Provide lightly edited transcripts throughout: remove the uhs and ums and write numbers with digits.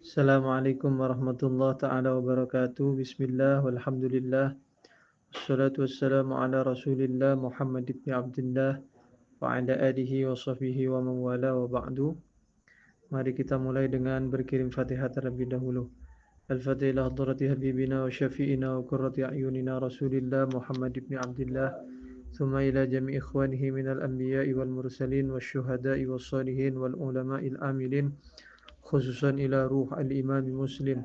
Assalamualaikum warahmatullahi ta'ala wabarakatuh. Bismillah walhamdulillah. Wassalatu wassalamu ala rasulillah Muhammad ibn Abdullah wa ala alihi wa sahbihi wa mawala wa ba'du. Mari kita mulai dengan berkirim Fatihah terlebih dahulu. Al-Fatihah hadrati habibina wa syafi'ina wa qurrati a'yunina rasulillah Muhammad ibn Abdullah. Thumma ila jami' ikhwanihi minal anbiya'i wal mursalin wa syuhada'i wa salihin wal ulama'il amilin. خصوصا إلى روح الإمام مسلم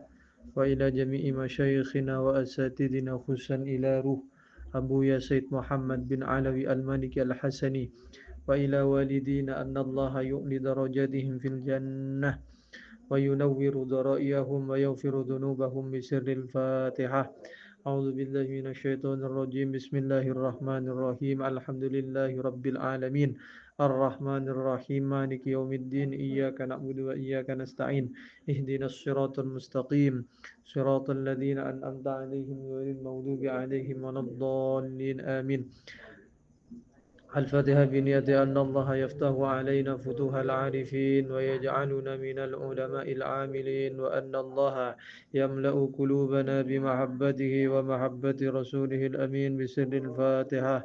وإلى جميع مشايخنا وأساتذنا خصوصا إلى روح أبويا سيد محمد بن علوي المالكي الحسني وإلى والدينا أن الله يؤلي درجاتهم في الجنة وينور ضرائهم ويغفر ذنوبهم بسر الفاتحة. أعوذ بالله من الشيطان الرجيم. بسم الله الرحمن الرحيم. الحمد لله رب العالمين الرحمن الرحيم مالك يوم الدين إياك نعبد وإياك نستعين اهدنا الصراط المستقيم صراط الذين أنعمت عليهم غير المغضوب عليهم ولا الضالين آمين. الفاتحة بنية أن الله يفتح علينا فتوح العارفين ويجعلنا من العلماء العاملين وأن الله يملأ قلوبنا بمحبته ومحبة رسوله الأمين بسر الفاتحة.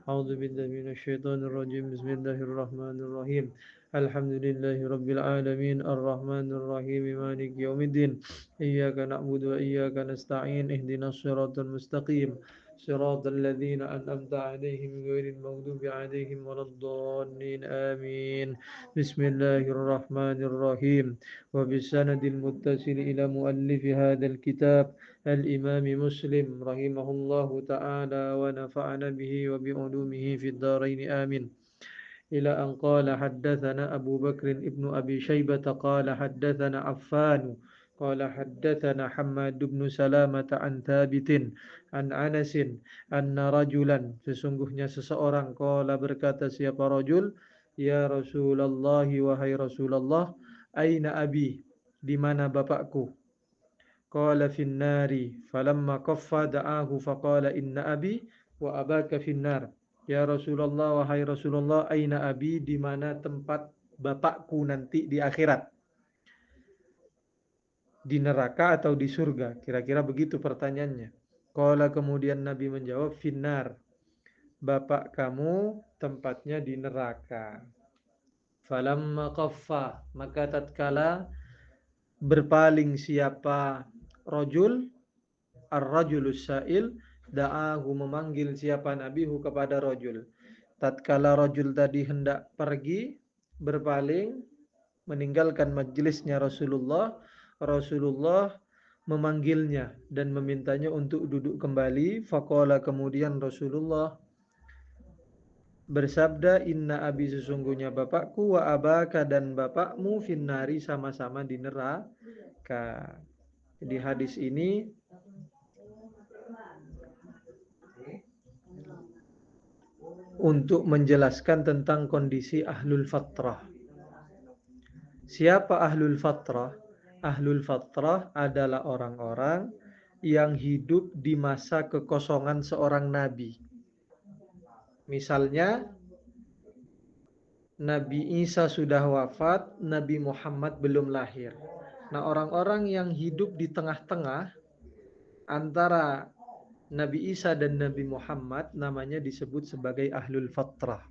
أعوذ بالله من الشيطان الرجيم. بسم الله الرحمن الرحيم. الحمد لله رب العالمين الرحمن الرحيم مالك يوم الدين إياك نعبد وإياك نستعين اهدنا الصراط المستقيم صراط الذين أنعمت عليهم غير المغضوب عليهم ولا الضالين آمين. بسم الله الرحمن الرحيم. وبالسند المتصل إلى مؤلف هذا الكتاب الإمام مسلم رحمه الله تعالى ونفعنا به وبعلومه في الدارين آمين. إلى أن قال حدثنا أبو بكر ابن أبي شيبة قال حدثنا عفان قال حدثنا حماد بن سلامة عن ثابت عن أنس أن رجلا sesungguhnya seseorang qala berkata siapa rajul ya Rasulullah wahai Rasulullah aina abi di mana bapakku qala fin nari falamma qaffa da'ahu faqala inna abi wa abaka fin nar. Ya Rasulullah, wahai Rasulullah, aina abi, di mana tempat bapakku nanti di akhirat? Di neraka atau di surga? Kira-kira begitu pertanyaannya. Qala kemudian Nabi menjawab, finnar. Bapak kamu tempatnya di neraka. Falamma qaffa, maka tatkala berpaling siapa rajul, ar-rajulus sa'il, da'ahu memanggil siapa nabihu kepada rajul. Tatkala rajul tadi hendak pergi berpaling meninggalkan majelisnya Rasulullah, Rasulullah memanggilnya dan memintanya untuk duduk kembali. Faqala kemudian Rasulullah bersabda, inna abi sesungguhnya bapakku wa abaka dan bapakmu finnari sama-sama di neraka. Di hadis ini untuk menjelaskan tentang kondisi ahlul fatrah. Siapa ahlul fatrah? Ahlul fatrah adalah orang-orang yang hidup di masa kekosongan seorang nabi. Misalnya, Nabi Isa sudah wafat, Nabi Muhammad belum lahir. Nah, orang-orang yang hidup di tengah-tengah antara Nabi Isa dan Nabi Muhammad namanya disebut sebagai ahlul fatrah.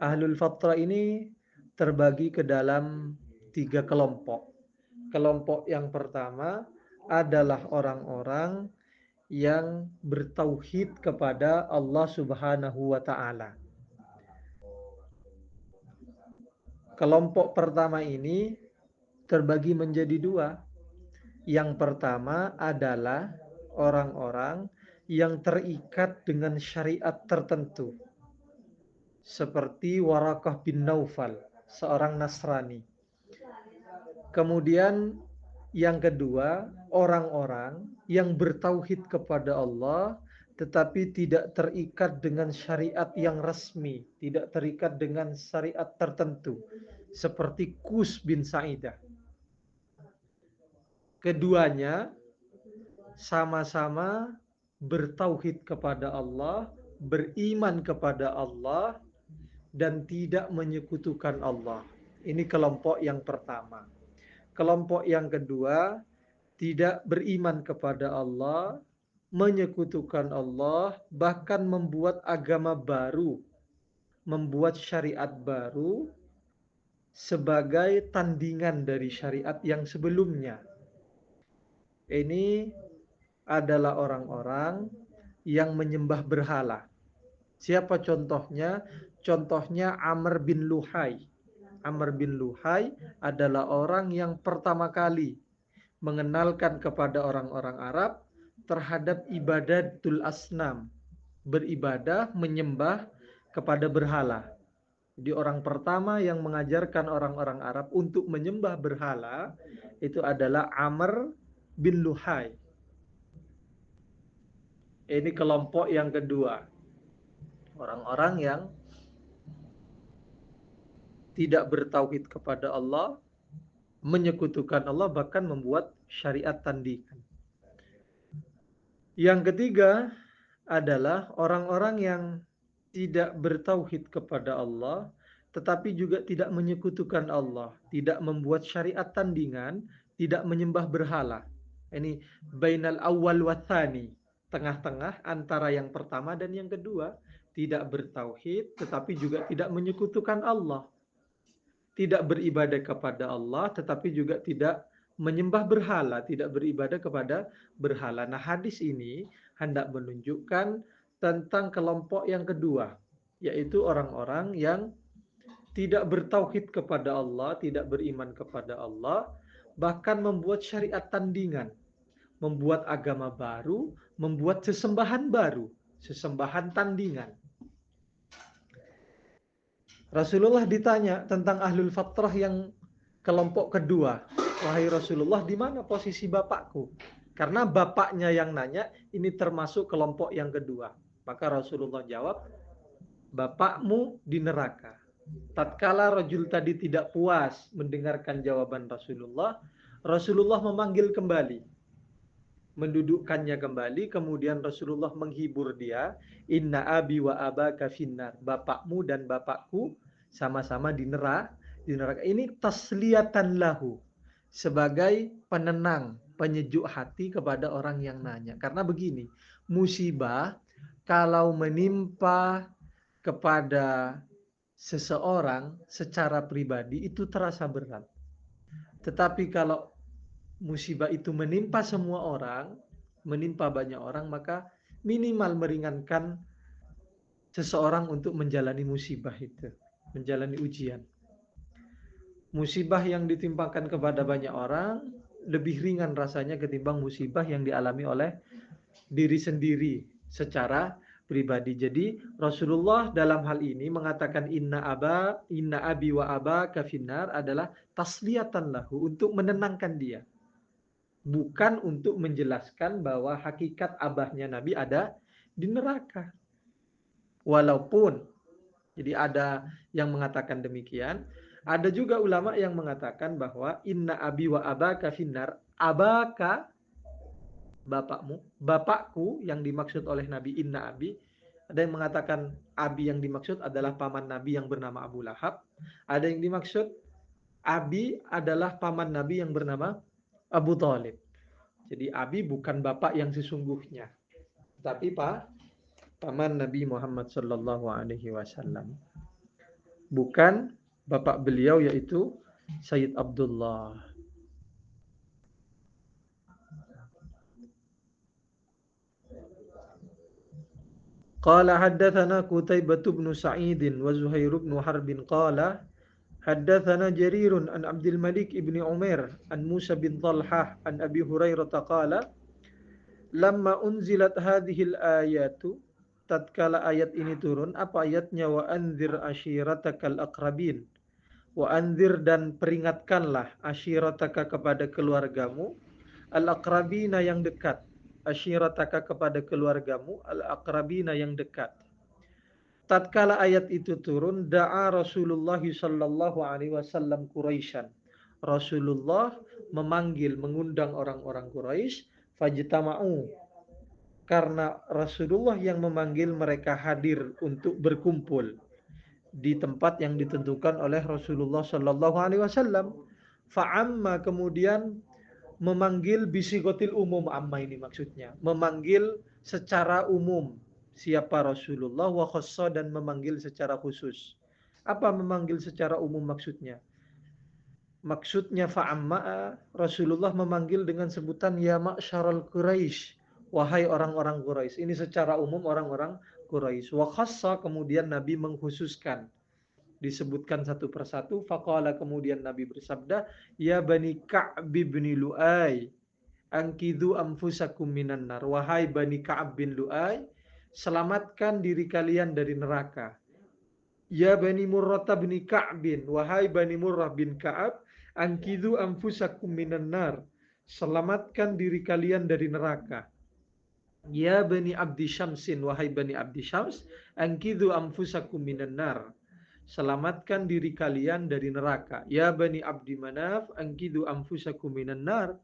Ahlul fatrah ini terbagi ke dalam 3 kelompok. Kelompok yang pertama adalah orang-orang yang bertauhid kepada Allah Subhanahu wa taala. Kelompok pertama ini terbagi menjadi 2. Yang pertama adalah orang-orang yang terikat dengan syariat tertentu. Seperti Warakah bin Naufal, seorang Nasrani. Kemudian yang kedua, orang-orang yang bertauhid kepada Allah tetapi tidak terikat dengan syariat yang resmi, tidak terikat dengan syariat tertentu, seperti Qus bin Sa'idah. Keduanya sama-sama bertauhid kepada Allah, beriman kepada Allah, dan tidak menyekutukan Allah. Ini kelompok yang pertama. Kelompok yang kedua, tidak beriman kepada Allah, menyekutukan Allah, bahkan membuat agama baru, membuat syariat baru sebagai tandingan dari syariat yang sebelumnya. Ini adalah orang-orang yang menyembah berhala. Siapa contohnya? Contohnya Amr bin Luhai. Amr bin Luhai adalah orang yang pertama kali mengenalkan kepada orang-orang Arab terhadap ibadatul asnam, beribadah, menyembah kepada berhala. Jadi orang pertama yang mengajarkan orang-orang Arab untuk menyembah berhala itu adalah Amr bin Luhai. Ini kelompok yang kedua. Orang-orang yang tidak bertauhid kepada Allah, menyekutukan Allah, bahkan membuat syariat tandingan. Yang ketiga adalah orang-orang yang tidak bertauhid kepada Allah, tetapi juga tidak menyekutukan Allah, tidak membuat syariat tandingan, tidak menyembah berhala. Ini bainal awal wa tsani, tengah-tengah antara yang pertama dan yang kedua, tidak bertauhid tetapi juga tidak menyekutukan Allah. Tidak beribadah kepada Allah tetapi juga tidak menyembah berhala, tidak beribadah kepada berhala. Nah, hadis ini hendak menunjukkan tentang kelompok yang kedua, yaitu orang-orang yang tidak bertauhid kepada Allah, tidak beriman kepada Allah, bahkan membuat syariat tandingan, membuat agama baru, membuat sesembahan baru, sesembahan tandingan. Rasulullah ditanya tentang ahlul fatrah yang kelompok kedua. Wahai Rasulullah, di mana posisi bapakku? Karena bapaknya yang nanya, ini termasuk kelompok yang kedua. Maka Rasulullah jawab, bapakmu di neraka. Tatkala rajul tadi tidak puas mendengarkan jawaban Rasulullah, Rasulullah memanggil kembali, mendudukkannya kembali, kemudian Rasulullah menghibur dia, inna abi wa abaka finnar, bapakmu dan bapakku sama-sama di neraka. Ini tasliyatan lahu, sebagai penenang, penyejuk hati kepada orang yang nanya. Karena begini, musibah kalau menimpa kepada seseorang secara pribadi itu terasa berat. Tetapi kalau musibah itu menimpa semua orang, menimpa banyak orang, maka minimal meringankan seseorang untuk menjalani musibah itu, menjalani ujian. Musibah yang ditimpakan kepada banyak orang lebih ringan rasanya ketimbang musibah yang dialami oleh diri sendiri secara pribadi. Jadi Rasulullah dalam hal ini mengatakan inna abi wa abaka finnar adalah tasliyatan lahu, untuk menenangkan dia. Bukan untuk menjelaskan bahwa hakikat abahnya Nabi ada di neraka. Walaupun, jadi ada yang mengatakan demikian, ada juga ulama yang mengatakan bahwa inna abi wa abaka finnar, abaka bapakmu, bapakku yang dimaksud oleh Nabi inna abi. Ada yang mengatakan abi yang dimaksud adalah paman Nabi yang bernama Abu Lahab. Ada yang dimaksud abi adalah paman Nabi yang bernama Abu Thalib. Jadi abi bukan bapak yang sesungguhnya, tapi paman Nabi Muhammad sallallahu alaihi wasallam. Bukan bapak beliau yaitu Sayyid Abdullah. Qala haddatsana Qutaibah bin Sa'id wa Zuhair bin Harb qala haddatsana Jarir an Abdul Malik ibn Umair an Musa bin Talhah an Abi Hurairah qala lamma unzilat hadhil ayatu, tatkala ayat ini turun. Apa ayatnya? Wa anzir ashiratakal aqrabin, wa anzir dan peringatkanlah, ashirataka kepada keluargamu, al aqrabina yang dekat, ashirataka kepada keluargamu, al aqrabina yang dekat. Tatkala ayat itu turun, da'a Rasulullah sallallahu alaihi wasallam Quraisyan. Rasulullah memanggil, mengundang orang-orang Quraisy, fajtama'u. Karena Rasulullah yang memanggil mereka hadir untuk berkumpul di tempat yang ditentukan oleh Rasulullah sallallahu alaihi wasallam. Fa'amma kemudian memanggil bisigotil umum, amma ini maksudnya memanggil secara umum siapa Rasulullah, wa khassa dan memanggil secara khusus. Apa memanggil secara umum maksudnya? Maksudnya fa'amma, Rasulullah memanggil dengan sebutan ya ma'syaral Quraisy, wahai orang-orang Quraisy. Ini secara umum orang-orang Quraisy. Wa khassa kemudian Nabi mengkhususkan, disebutkan satu persatu. Faqala kemudian Nabi bersabda, ya bani Ka'b bin Lu'ay, angkidu anfusakum minan nar. Wahai bani Ka'ab bin Lu'ay, selamatkan diri kalian dari neraka. Ya bani Murrah bin Ka'bin, wahai bani Murrah bin Ka'ab, angkidu anfusakum minan nar. Selamatkan diri kalian dari neraka. Ya bani Abdi Syamsin, wahai bani Abdi Syams, angkidu anfusakum minan nar. Selamatkan diri kalian dari neraka. Ya bani Abdi Manaf, angkidu anfusakum minan nar.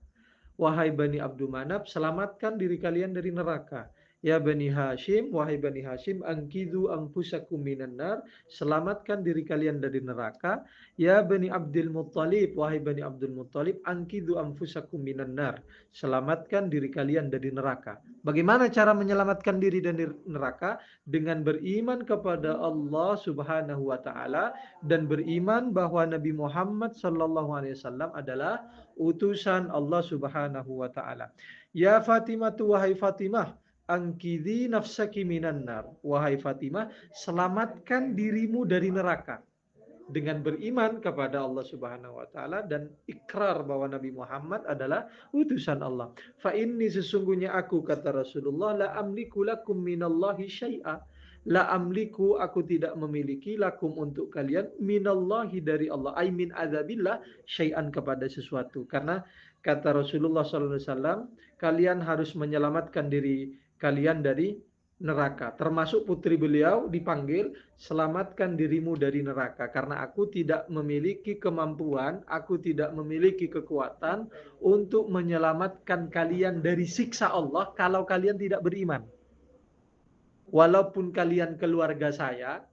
Wahai Bani Abdul Manaf, selamatkan diri kalian dari neraka. Ya Bani Hashim, wahai Bani Hashim, angkidu anfusakum minan nar, selamatkan diri kalian dari neraka. Ya Bani Abdul Muttalib, wahai Bani Abdul Muttalib, angkidu anfusakum minan nar, selamatkan diri kalian dari neraka. Bagaimana cara menyelamatkan diri dari neraka? Dengan beriman kepada Allah Subhanahu wa taala dan beriman bahwa Nabi Muhammad sallallahu alaihi wasallam adalah utusan Allah Subhanahu wa taala. Ya Fatimah, wahai Fatimah, angkidhi nafsaki minan nar. Wahai Fatimah, selamatkan dirimu dari neraka. Dengan beriman kepada Allah Subhanahu wa taala dan ikrar bahwa Nabi Muhammad adalah utusan Allah. Fa inni sesungguhnya aku, kata Rasulullah, la amliku lakum minallahi syai'a. La amliku, aku tidak memiliki, lakum untuk kalian, minallahi dari Allah, ay min adzabillah, syai'an kepada sesuatu. Karena kata Rasulullah sallallahu alaihi wasallam, kalian harus menyelamatkan diri kalian dari neraka. Termasuk putri beliau dipanggil, selamatkan dirimu dari neraka. Karena aku tidak memiliki kemampuan, aku tidak memiliki kekuatan untuk menyelamatkan kalian dari siksa Allah kalau kalian tidak beriman. Walaupun kalian keluarga saya,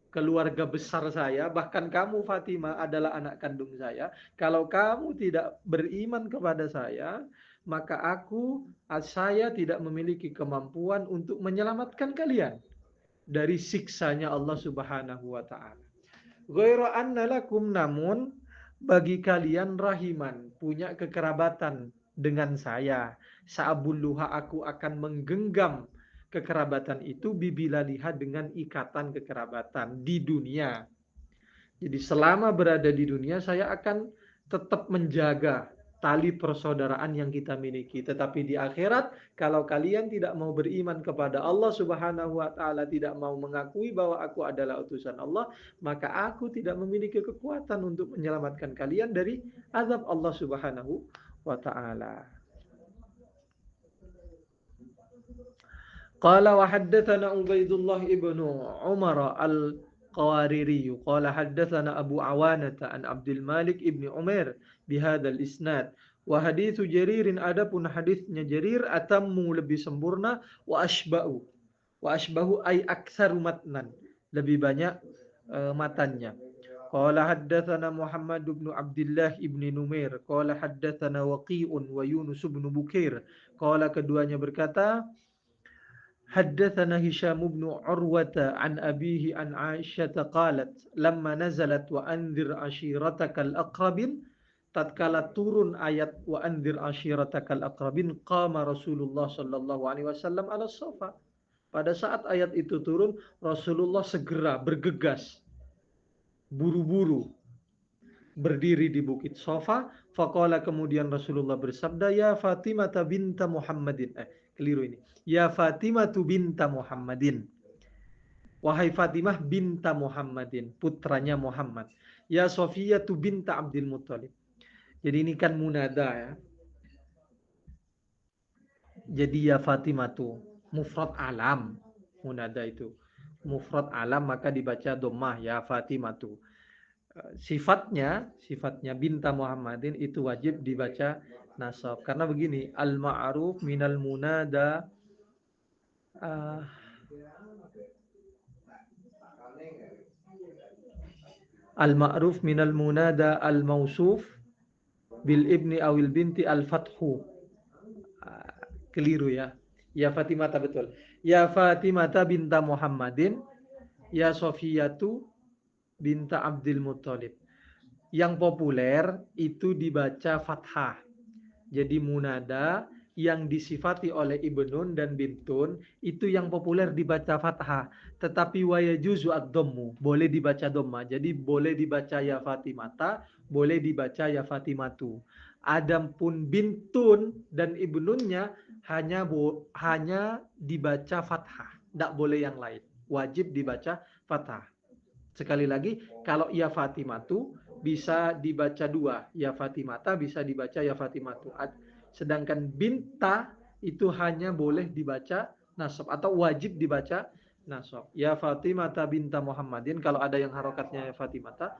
keluarga besar saya, bahkan kamu Fatimah adalah anak kandung saya, kalau kamu tidak beriman kepada saya, maka saya tidak memiliki kemampuan untuk menyelamatkan kalian dari siksanya Allah Subhanahu wa taala. Ghairu anna lakum, namun bagi kalian rahiman, punya kekerabatan dengan saya. Sa'abulluha, aku akan menggenggam kekerabatan itu, bibila lihat dengan ikatan kekerabatan di dunia. Jadi selama berada di dunia saya akan tetap menjaga tali persaudaraan yang kita miliki. Tetapi di akhirat, kalau kalian tidak mau beriman kepada Allah Subhanahu wa taala, tidak mau mengakui bahwa aku adalah utusan Allah, maka aku tidak memiliki kekuatan untuk menyelamatkan kalian dari azab Allah Subhanahu wa taala. Qala wa haddatsana Ubaidullah ibnu Umar al-Qawariri qala haddatsana Abu Awanata an Abdul Malik ibni Umair bihadzal isnad. Wa haditsu Jaririn, adapun hadisnya Jarir, atammu lebih sempurna, wa asba'u. Wa asbahu ay aktsaru matnan, lebih banyak matannya. Qala haddatsana Muhammad bin Abdullah ibni Numair qala haddatsana Waqi'un wa Yunus bin Bukair qala, keduanya berkata, حدثنا هشام بن عروة عن أبيه عن عائشة قالت لما نزلت وأنذر عشيرتك الأقربين, tatkala turun ayat wa anzir ashiratakal aqrabin, qama Rasulullah sallallahu alaihi wasallam ala safa. Pada saat ayat itu turun, Rasulullah segera bergegas, buru-buru berdiri di bukit Safa. Faqala, kemudian Rasulullah bersabda, ya Fatimah binta Muhammadin. Keliru ini. Ya Fatimah binta Muhammadin. Wahai Fatimah binta Muhammadin, putranya Muhammad. Ya Sofiyah binta Abdul Muttalib. Jadi ini kan munada ya. Jadi ya Fatimah mufrad alam, munada itu mufrad alam, maka dibaca dhammah, ya Fatimah. Sifatnya binta Muhammadin itu wajib dibaca nasab. Karena begini, al-ma'ruf minal munada Al-ma'ruf minal munada al-mausuf bil ibni awil binti al-fathu. Keliru ya. Ya Fatimata betul. Ya Fatimata binta Muhammadin. Ya Sofiyatu binta Abdul Muttalib. Yang populer itu dibaca fathah. Jadi munada yang disifati oleh ibnun dan bintun itu yang populer dibaca fathah. Tetapi wayajuzu ad-dhammu, boleh dibaca dhamma. Jadi boleh dibaca ya Fatimata, boleh dibaca ya Fatimatu. Adapun bintun dan ibnunnya hanya dibaca fathah, tidak boleh yang lain. Wajib dibaca fathah. Sekali lagi, kalau ya Fatimatu bisa dibaca dua, ya Fatimata bisa dibaca ya Fatimatu. Sedangkan binta itu hanya boleh dibaca nasab atau wajib dibaca nasab. Ya Fatimata binta Muhammadin, kalau ada yang harokatnya ya Fatimata,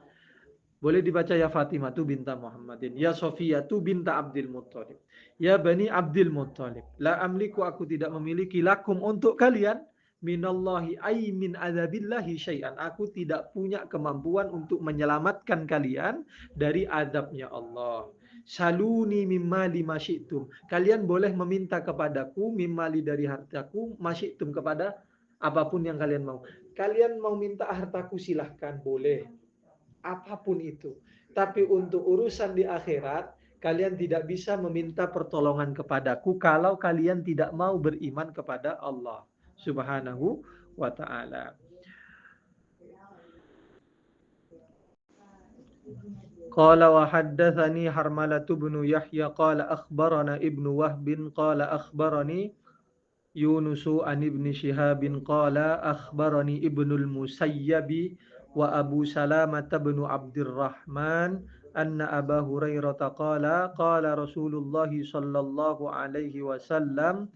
boleh dibaca ya Fatimatu binta Muhammadin. Ya Sofiyatu binta Abdul Muttalib. Ya Bani Abdul Muttalib. La amliku, aku tidak memiliki lakum untuk kalian minallahi ay min adzabillahi syai'an. Aku tidak punya kemampuan untuk menyelamatkan kalian dari azabnya Allah. Saluni mimmali masyitum. Kalian boleh meminta kepadaku mimmali dari hartaku, masyitum kepada apapun yang kalian mau. Kalian mau minta hartaku silahkan, boleh. Apapun itu. Tapi untuk urusan di akhirat, kalian tidak bisa meminta pertolongan kepadaku kalau kalian tidak mau beriman kepada Allah Subhanahu wa ta'ala. Qala wa haddatsani Harmalatu bin Yahya qala akhbarana Ibnu Wahb qala akhbarani Yunusu an ibni Shihabin qala akhbarani Ibnul Musayyabi wa Abu Salamah bin Abdurrahman anna Aba Hurairah qala qala Rasulullah sallallahu alaihi wasallam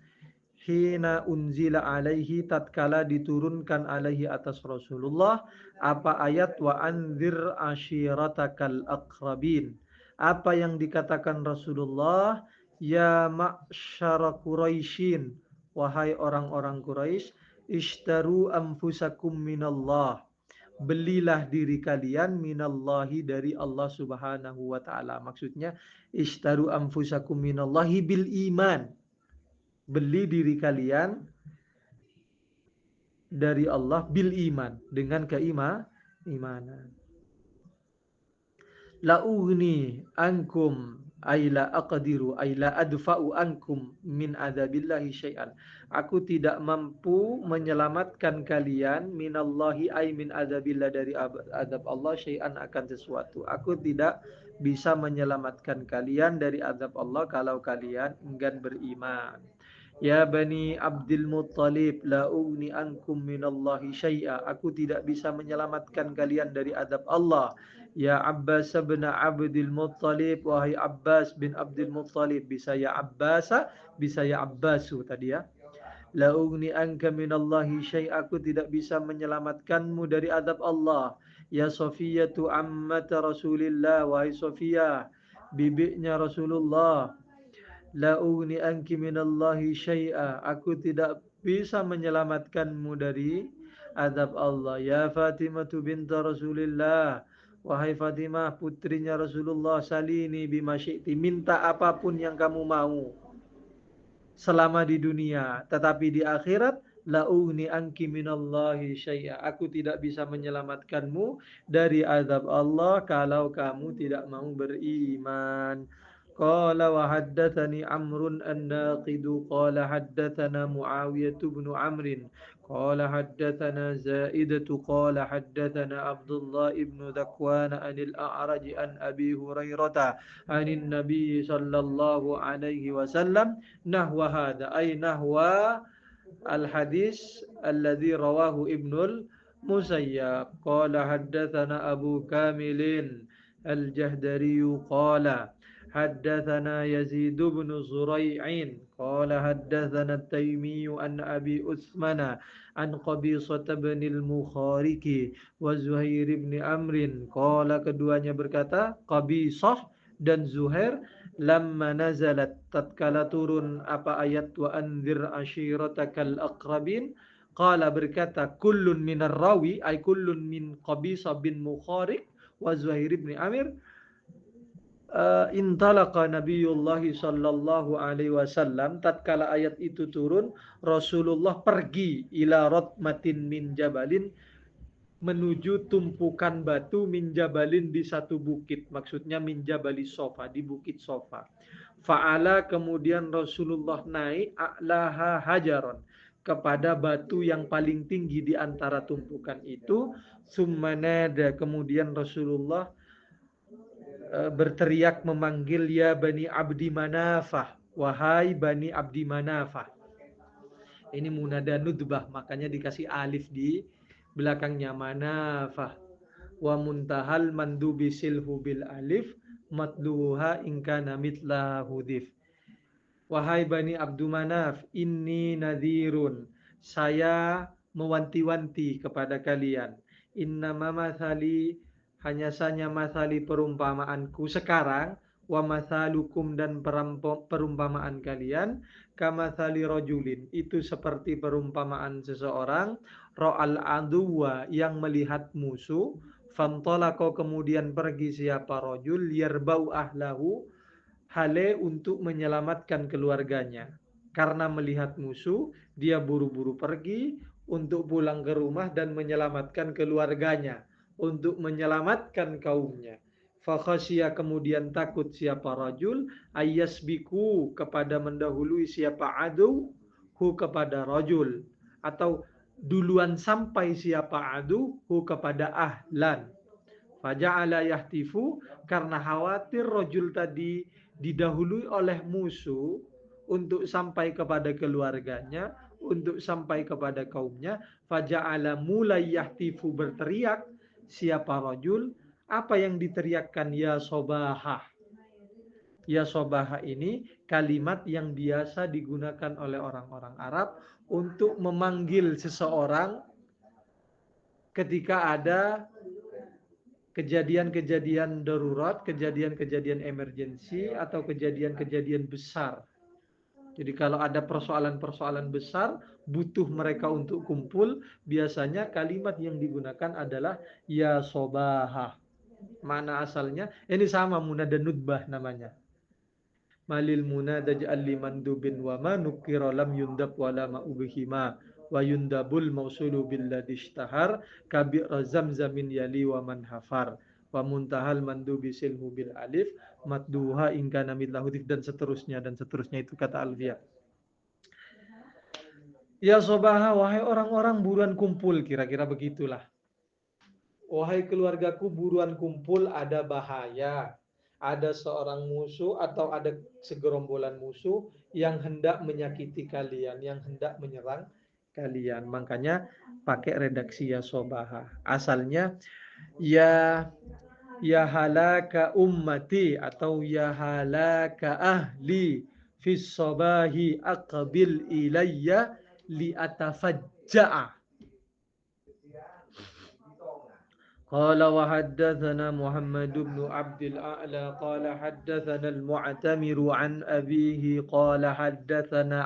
hina unzila alaihi tatkala diturunkan alaihi atas Rasulullah apa ayat wa anzir ashiratakal aqrabin, apa yang dikatakan Rasulullah, ya ma'syara Quraisyin, wahai orang-orang Quraisy, ishtaru anfusakum minallah, belilah diri kalian minallahi dari Allah Subhanahu wa taala. Maksudnya ishtaru anfusakum minallahi bil iman, beli diri kalian dari Allah bil iman, dengan keimanan. La ugni ankum ay la aqdiru ay la adfa'u ankum min adzabillahi syai'an. Aku tidak mampu menyelamatkan kalian minallahi ay min adzabillah, dari azab Allah, syai'an akan sesuatu. Aku tidak bisa menyelamatkan kalian dari azab Allah kalau kalian enggan beriman. Ya Bani Abdul Muttalib, la ugni ankum minallahi syai'a. Aku tidak bisa menyelamatkan kalian dari azab Allah. Ya Abbas bin Abdul Muttalib, wahai Abbas bin Abdul Muttalib. Bisa ya Abbasa, bisa ya Abbasu tadi ya. La ugni anka minallahi syai'a. Aku tidak bisa menyelamatkanmu dari azab Allah. Ya Sofiyatu ammata Rasulillah, wahai Sofiyah, bibiknya Rasulullah. La ugni anki minallahi syai'a. Aku tidak bisa menyelamatkanmu dari azab Allah. Ya Fatimah binta Rasulillah, wahai Fatimah putrinya Rasulullah, salini bima syi'ti, minta apapun yang kamu mau selama di dunia, tetapi di akhirat la ugni anki minallahi syai'a. Aku tidak bisa menyelamatkanmu dari azab Allah kalau kamu tidak mau beriman. Qala wa haddatsani Amrun an-Naqidu qala haddatsana Muawiyah bin Amrin qala haddatsana Zaidatu qala haddatsana Abdullah ibn Zakwan anil A'raj an Abi Hurairah anin Nabi sallallahu alaihi wasallam nahwa hada ay nahwa al-hadis alladhi rawahu Ibnul Musayyab qala haddatsana Abu Kamilin al-Jahdari qala حدثنا يزيد بن زريع قال حدثنا التيمي عن أبي أثمن عن قبيصة بن المخارق وزهير بن عمرو قال, keduanya berkata, Qabisah dan Zuhair, lamma nazalat, tatkala turun apa ayat wa anzir ashiratakal aqrabin, qala berkata kullun minar rawi ay kullun min Qabisah bin Mukhariq wa Zuhair bin Amir intalaqa Nabiullah sallallahu alaihi wasallam, tatkala ayat itu turun, Rasulullah pergi ila rotmatin min jabalin, menuju tumpukan batu min jabalin di satu bukit, maksudnya min jabali Sofa, di bukit Sofa. Fa'ala, kemudian Rasulullah naik, a'laha hajaron, kepada batu yang paling tinggi di antara tumpukan itu. Summanada, kemudian Rasulullah berteriak memanggil, ya Bani Abdi Manafah, wahai Bani Abdi Manafah. Ini munada nudbah, makanya dikasih alif di belakangnya, Manafah. Wa muntahal mandubi silhu bil alif, matluha ingkana mitla hudif. Wahai Bani Abdu Manaf, inni nadhirun, saya mewanti-wanti kepada kalian. Innama mathali, hanya saja mathali perumpamaanku sekarang, wa mathalukum dan perumpamaan kalian, kamathali rajulin, itu seperti perumpamaan seseorang, ra'al aduwa, yang melihat musuh, fantalaqa, kemudian pergi siapa rajul, yarbau ahlahu, hale untuk menyelamatkan keluarganya. Karena melihat musuh, dia buru-buru pergi untuk pulang ke rumah dan menyelamatkan keluarganya, untuk menyelamatkan kaumnya. Fakhasya, kemudian takut siapa rajul, ayyasbiku, kepada mendahului siapa adu, hu kepada rajul, atau duluan sampai siapa adu, hu kepada ahlan. Faja'ala yahtifu, karena khawatir rajul tadi didahului oleh musuh untuk sampai kepada keluarganya, untuk sampai kepada kaumnya. Faja'ala, mulai yahtifu, berteriak siapa rajul. Apa yang diteriakkan? Ya sobahah. Ya sobahah ini kalimat yang biasa digunakan oleh orang-orang Arab untuk memanggil seseorang ketika ada kejadian-kejadian darurat, kejadian-kejadian emergensi, atau kejadian-kejadian besar. Jadi kalau ada persoalan-persoalan besar, butuh mereka untuk kumpul, biasanya kalimat yang digunakan adalah ya sobahah. Mana asalnya? Ini sama munada nudbah namanya. Malil munada ja'al liman dubin wa ma nukira lam yundab wa la ma'ubihima wa yundabul mausulu billadishtahar kabir zamzamin yali wa man hafar wa muntahal mandubi silhu bil alif matduha ingkana midlahudif, dan seterusnya itu kata Alfiya. Ya sobaha, wahai orang-orang buruan kumpul, kira-kira begitulah. Wahai keluargaku buruan kumpul, ada bahaya, ada seorang musuh atau ada segerombolan musuh yang hendak menyakiti kalian, yang hendak menyerang kalian. Makanya pakai redaksi ya sobaha. Asalnya ya halaka ummati atau ya halaka ahli fis sobahi aqbil ilayya li atafajja'a. قال وحدثنا محمد بن عبد الأعلى قال حدثنا المعتمر عن أبيه قال حدثنا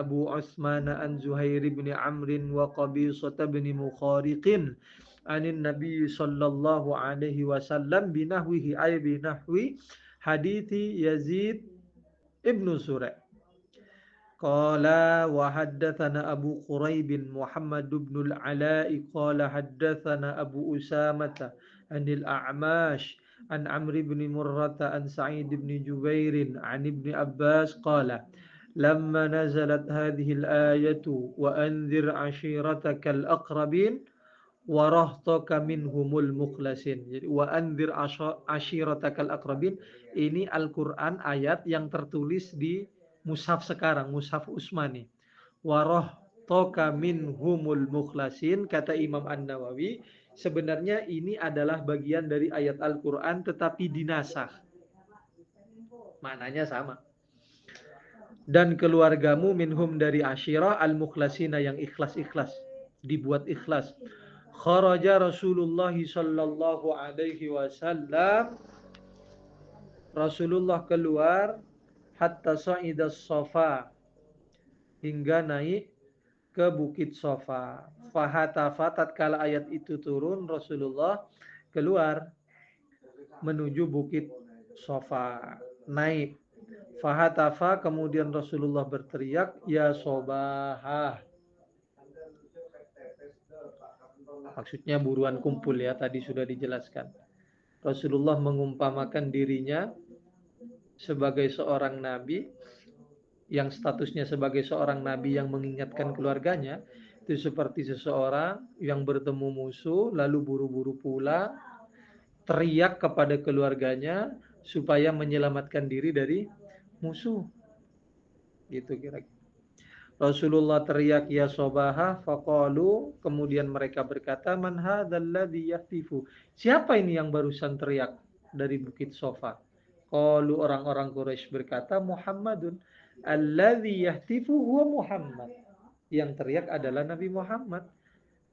أبو عثمان عن زهير بن عمرو وقبيصة بن مخارق عن النبي صلى الله عليه وسلم بنحوه أي بنحو حديث يزيد ابن سرع. Qala wa haddatsana Abu Quraib Muhammad bin al-Ala qala haddatsana Abu Usamah anil A'mash an Amr bin Murrah an Sa'id bin Jubair an Ibn Abbas qala lamma nazalat hadhihi al-ayatu wa anzir ashiratakal aqrabin wa rahtaka minhumul mukhlasin. Jadi wa anzir ashiratakal aqrabin ini Al-Qur'an ayat yang tertulis di mushaf sekarang, mushaf Utsmani. Waroh toka minhumul mukhlasin, kata Imam An-Nawawi, sebenarnya ini adalah bagian dari ayat Al-Quran tetapi dinasakh. Maknanya sama. Dan keluargamu minhum dari asyirah al-mukhlasina, yang ikhlas-ikhlas, dibuat ikhlas. Kharaja Rasulullah sallallahu alaihi wasallam, Rasulullah keluar hatta sa'idas safa, hingga naik ke Bukit Sofa. Fahatafa, tatkala ayat itu turun, Rasulullah keluar menuju Bukit Sofa, naik. Fahatafa, kemudian Rasulullah berteriak, ya sobahah. Maksudnya buruan kumpul ya, tadi sudah dijelaskan. Rasulullah mengumpamakan dirinya sebagai seorang nabi, yang statusnya sebagai seorang nabi yang mengingatkan keluarganya, itu seperti seseorang yang bertemu musuh lalu buru-buru pulang, teriak kepada keluarganya supaya menyelamatkan diri dari musuh. Gitu kira-kira. Rasulullah teriak ya sobaha faqalu, kemudian mereka berkata man hadzal ladzi yahtifu. Siapa ini yang barusan teriak dari Bukit Sofa? Qalu, orang-orang Quraisy berkata Muhammadun. Alladzi yahtifu huwa Muhammad. Yang teriak adalah Nabi Muhammad.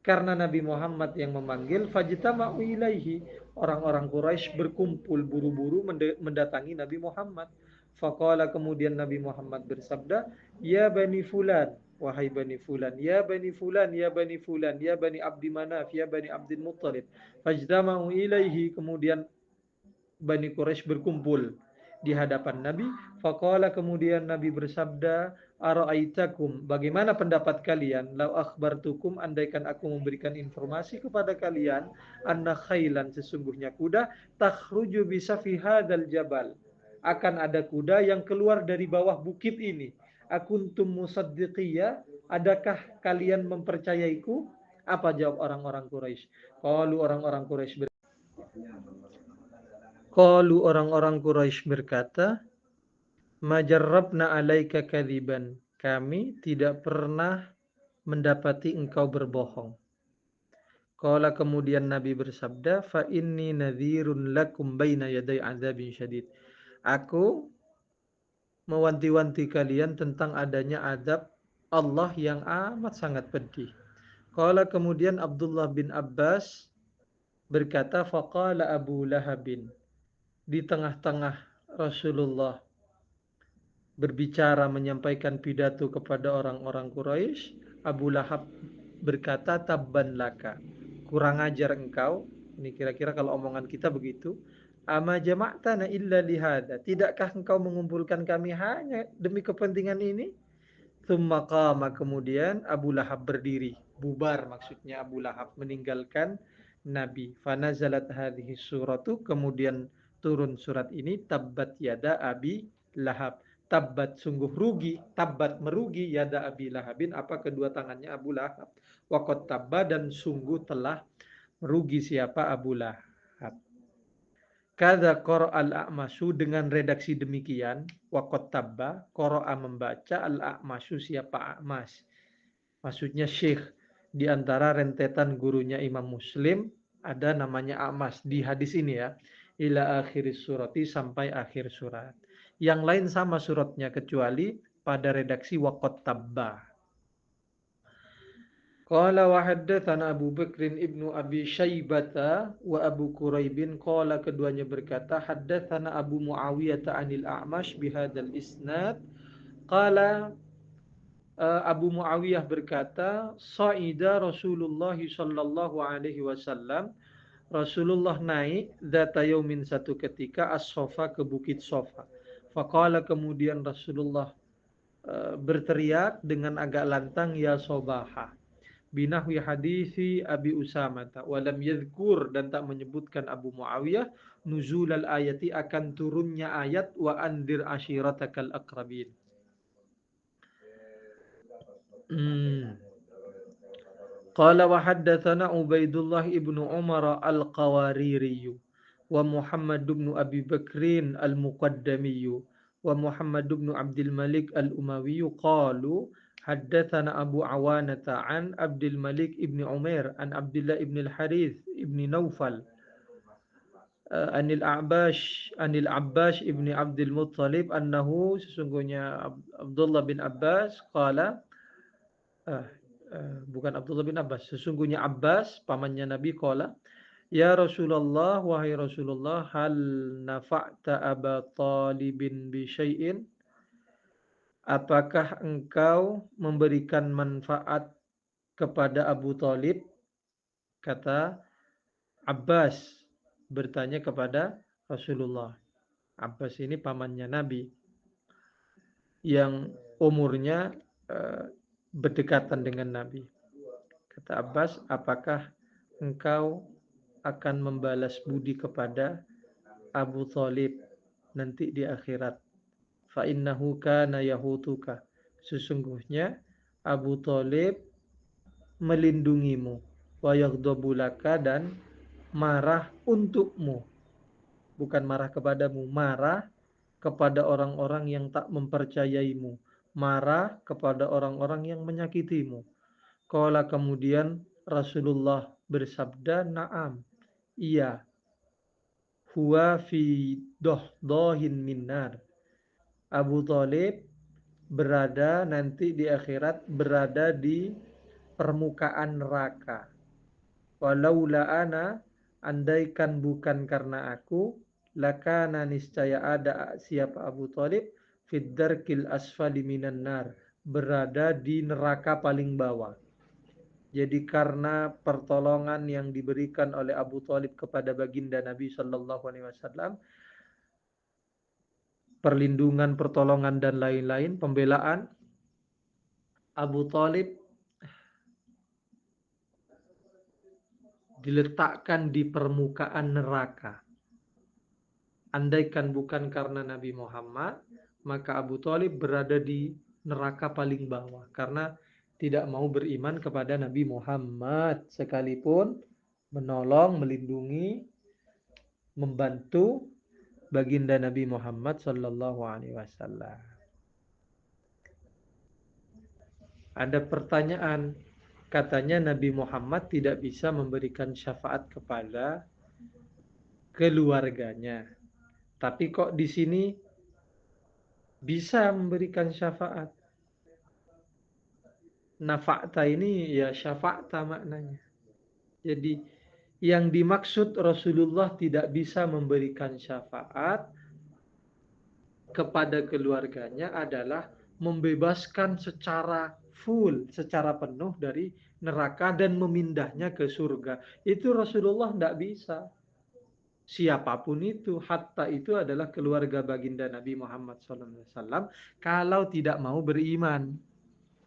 Karena Nabi Muhammad yang memanggil, fajtama'u ilaihi. Orang-orang Quraisy berkumpul buru-buru mendatangi Nabi Muhammad. Faqala, kemudian Nabi Muhammad bersabda, ya bani fulan, wahai bani fulan, ya bani fulan, ya bani fulan, ya bani Abdi Manaf, ya bani Abdul Muttalib. Fajtama'u ilaihi, kemudian Bani Quraisy berkumpul di hadapan Nabi. Faqala, kemudian Nabi bersabda, ara'aitakum, bagaimana pendapat kalian, lau akhbartukum, andaikan aku memberikan informasi kepada kalian, anna khailan, sesungguhnya kuda, takhruju bisa fi hadzal jabal, akan ada kuda yang keluar dari bawah bukit ini. Akuntum musaddiqiyya, adakah kalian mempercayaiku? Apa jawab orang-orang Quraisy? Qalu, orang-orang Quraisy orang-orang Quraisy berkata, majarrabna alaika kadiban. Kami tidak pernah mendapati engkau berbohong. Qala, kemudian Nabi bersabda, fa inni nadhirun lakum baina yaday adzabin syadid. Aku mewanti-wanti kalian tentang adanya azab Allah yang amat sangat pedih. Qala, kemudian Abdullah bin Abbas berkata, faqala Abu Lahabin. Di tengah-tengah Rasulullah berbicara menyampaikan pidato kepada orang-orang Quraisy, Abu Lahab berkata, tabban laka, kurang ajar engkau. Ini kira-kira kalau omongan kita begitu. Ama jama'tana illa lihada, tidakkah engkau mengumpulkan kami hanya demi kepentingan ini? Tsumma qama, kemudian Abu Lahab berdiri, bubar maksudnya, Abu Lahab meninggalkan Nabi. Fanazalat hadhihi suratu, kemudian turun surat ini, tabbat yada Abi Lahab. Tabbat, sungguh rugi, tabbat merugi, yada Abi Lahabin, apa kedua tangannya Abu Lahab. Waqad tabba, dan sungguh telah merugi siapa Abu Lahab. Kada qara al-a'masyu, dengan redaksi demikian, waqad tabba, qara'a membaca, al-a'masyu siapa A'mas. Maksudnya syekh di antara rentetan gurunya Imam Muslim ada namanya A'mas di hadis ini ya. Ila akhir surati, sampai akhir surat. Yang lain sama suratnya kecuali pada redaksi waqad tabba. Qala wa haddatsana Abu Bakr ibnu Abi Syaibata wa Abu Quraibin, qala, keduanya berkata, haddatsana Abu Muawiyah anil A'mash bihadzal isnad. Qala, Abu Muawiyah berkata, Sa'ida Rasulullah sallallahu alaihi wasallam, Rasulullah naik dzata yaumin, satu ketika, as-Sofa, ke Bukit Sofa. Faqala, kemudian Rasulullah berteriak dengan agak lantang, ya sobaha, binahwi hadisi Abi Usamata, walam yadhkur, dan tak menyebutkan Abu Muawiyah, nuzulal ayati, akan turunnya ayat, wa andir ashiratakal aqrabin. Qala wa haddatsana Ubaidullah ibnu Umar al-Qawariri wa Muhammad ibn Abi Bakrin al-Muqaddami wa Muhammad ibn Abdul Malik al-Umawi qalu haddatsana Abu Awanata an Abdul Malik ibn Umair an Abdullah ibn al-Harith ibn Naufal anil Abbas ibn Abdul Muttalib annahu, sesungguhnya Abdullah bin Abbas, qala, bukan Abdullah bin Abbas, sesungguhnya Abbas pamannya Nabi, qala, ya Rasulullah, wahai Rasulullah, hal nafa'ta Aba Talibin bi syai'in, apakah engkau memberikan manfaat kepada Abu Thalib? Kata Abbas bertanya kepada Rasulullah. Abbas ini pamannya Nabi yang umurnya berdekatan dengan Nabi. Kata Abbas, apakah engkau akan membalas budi kepada Abu Thalib nanti di akhirat? Fa innahu kana yahutuka. Sesungguhnya Abu Thalib melindungimu, wa yaghdabu laka, dan marah untukmu. Bukan marah kepadamu, marah kepada orang-orang yang tak mempercayaimu, marah kepada orang-orang yang menyakitimu. Qala, kemudian Rasulullah bersabda, na'am, iya, huwa fi dohdohin minnar. Abu Thalib berada nanti di akhirat, berada di permukaan neraka. Walaula ana, andaikan bukan karena aku, lakana niscaya ada siapa Abu Thalib fid darkil asfali minan nar, berada di neraka paling bawah. Jadi karena pertolongan yang diberikan oleh Abu Thalib kepada baginda Nabi Shallallahu Alaihi Wasallam, perlindungan, pertolongan dan lain-lain, pembelaan, Abu Thalib diletakkan di permukaan neraka. Andaikan bukan karena Nabi Muhammad, maka Abu Thalib berada di neraka paling bawah karena tidak mau beriman kepada Nabi Muhammad, sekalipun menolong, melindungi, membantu baginda Nabi Muhammad sallallahu alaihi wasallam. Ada pertanyaan, katanya Nabi Muhammad tidak bisa memberikan syafaat kepada keluarganya. Tapi kok di sini bisa memberikan syafaat? Nafa'ta ini ya syafa'ta maknanya. Jadi yang dimaksud Rasulullah tidak bisa memberikan syafaat kepada keluarganya adalah membebaskan secara full, secara penuh dari neraka dan memindahnya ke surga. Itu Rasulullah tidak bisa. Siapapun itu, hatta itu adalah keluarga baginda Nabi Muhammad SAW, kalau tidak mau beriman.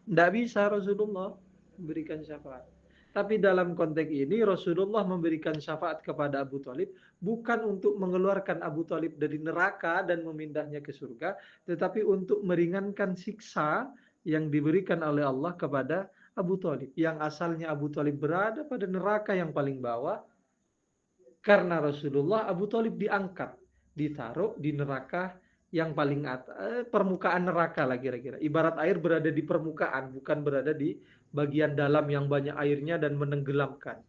Tidak bisa Rasulullah memberikan syafaat. Tapi dalam konteks ini Rasulullah memberikan syafaat kepada Abu Thalib bukan untuk mengeluarkan Abu Thalib dari neraka dan memindahnya ke surga, tetapi untuk meringankan siksa yang diberikan oleh Allah kepada Abu Thalib. Yang asalnya Abu Thalib berada pada neraka yang paling bawah, karena Rasulullah, Abu Thalib diangkat, ditaruh di neraka yang paling atas, permukaan neraka lah kira-kira. Ibarat air berada di permukaan, bukan berada di bagian dalam yang banyak airnya dan menenggelamkan.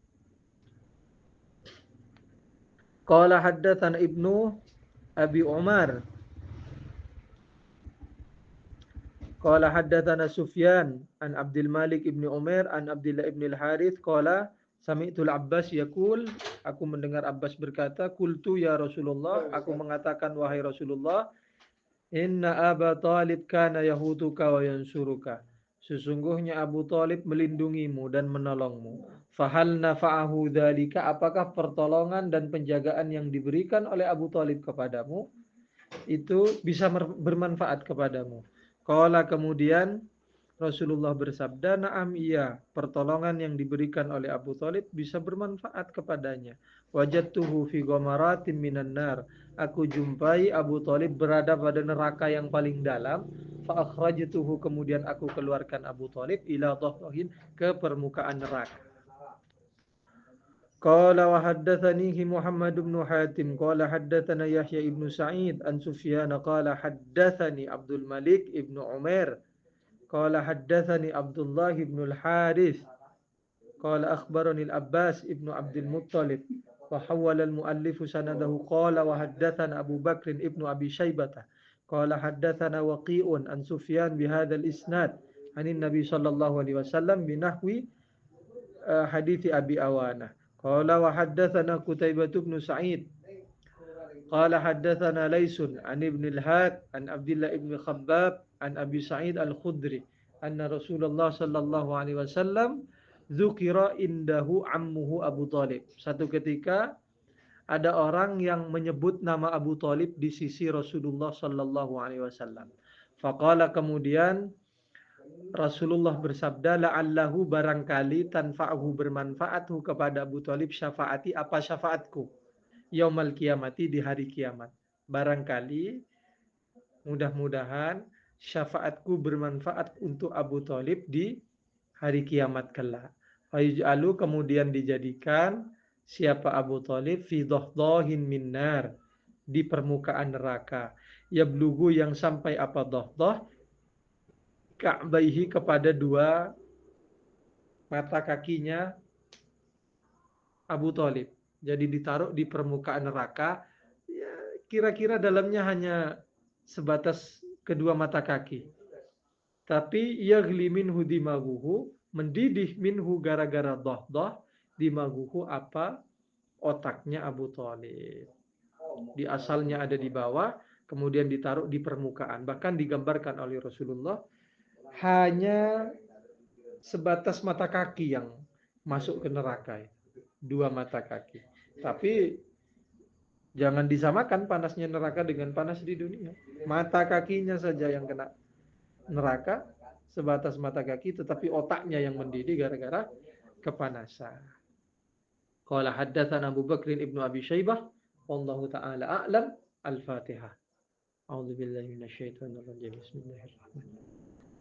Qala haddatsana Ibnu Abi Umar. Qala haddatsana Sufyan an Abdul Malik ibn Umair an Abdullah ibn al-Harith qala sami'tul Abbas yaqul, aku mendengar Abbas berkata, qultu ya Rasulullah, aku mengatakan wahai Rasulullah, inna Aba Talib kana yahutuka wa yansuruka. Sesungguhnya Abu Talib melindungimu dan menolongmu. Fahal nafa'ahu dzalika, apakah pertolongan dan penjagaan yang diberikan oleh Abu Talib kepadamu itu bisa bermanfaat kepadamu? Qala, kemudian Rasulullah bersabda, na'am, iya, pertolongan yang diberikan oleh Abu Thalib bisa bermanfaat kepadanya. Wajadtuhu fi ghamaratin minan nar. Aku jumpai Abu Thalib berada pada neraka yang paling dalam. Fa akhrajtuhu, kemudian aku keluarkan Abu Thalib ila dhahrin, ke permukaan neraka. Qala wa haddatsanihi Muhammad bin Hatim qala haddatsana Yahya ibn Sa'id an Sufyan qala haddatsani Abdul Malik ibn Umair qala haddatsani Abdullah ibn al-Harith qala akhbarani al-Abbas ibn Abdul Muttalib wa hawwala al-muallif sanadahu qala wa haddatsana Abu Bakr ibn Abi Shaybah qala haddatsana Waqi'un an Sufyan bihadzal isnad anin Nabi sallallahu alaihi wasallam binahwi hadithi Abi Awana. Qala wa haddatsana Qutaibah bin Sa'id Qala haddatsana Laisun an Ibn al-Had an Abdullah ibn Khabbab an Abi Sa'id al-Khudri anna Rasulullah sallallahu alaihi wasallam dzukira indahu ammuhu Abu Thalib. Satu ketika ada orang yang menyebut nama Abu Thalib di sisi Rasulullah sallallahu alaihi wasallam. Faqala, kemudian Rasulullah bersabda, la'allahu, barangkali, tanfa'hu, bermanfaathu kepada Abu Thalib, syafaati, apa syafaatku, yaumal kiamati, di hari kiamat. Barangkali, mudah-mudahan syafaatku bermanfaat untuk Abu Thalib di hari kiamat kelak. Fayuj'alu, kemudian dijadikan siapa Abu Thalib fi dhahdahin minnar, di permukaan neraka. Yablughu, yang sampai apa dhahdah, ka'baihi, kepada dua mata kakinya Abu Thalib. Jadi ditaruh di permukaan neraka, ya, kira-kira dalamnya hanya sebatas kedua mata kaki. Tapi yaghli minhu dimaguhu, mendidih minhu gara-gara dhahdah, dimaguhu apa, otaknya Abu Thalib. Di asalnya ada di bawah, kemudian ditaruh di permukaan. Bahkan digambarkan oleh Rasulullah hanya sebatas mata kaki yang masuk ke neraka. Dua mata kaki. Tapi jangan disamakan panasnya neraka dengan panas di dunia. Mata kakinya saja yang kena neraka, sebatas mata kaki, tetapi otaknya yang mendidih gara-gara kepanasan. Qala haddatsana Abu Bakr ibnu Abi Syaibah, wallahu taala a'lam. Al-Fatihah. A'udzu billahi minasyaitonir rajim. Bismillahirrahmanirrahim.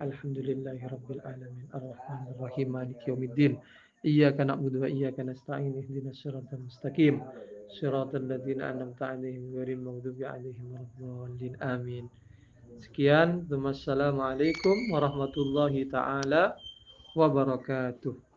Alhamdulillahi rabbil alamin, arrahmanir rahim, maliki yaumiddin. Iyyaka na'budu wa iyyaka nasta'in, ihdinas siratal mustaqim, siratal ladzina an'amta 'alaihim ghairil maghdubi 'alaihim waladdallin. Amin. Sekian, wassalamualaikum warahmatullahi taala wabarakatuh.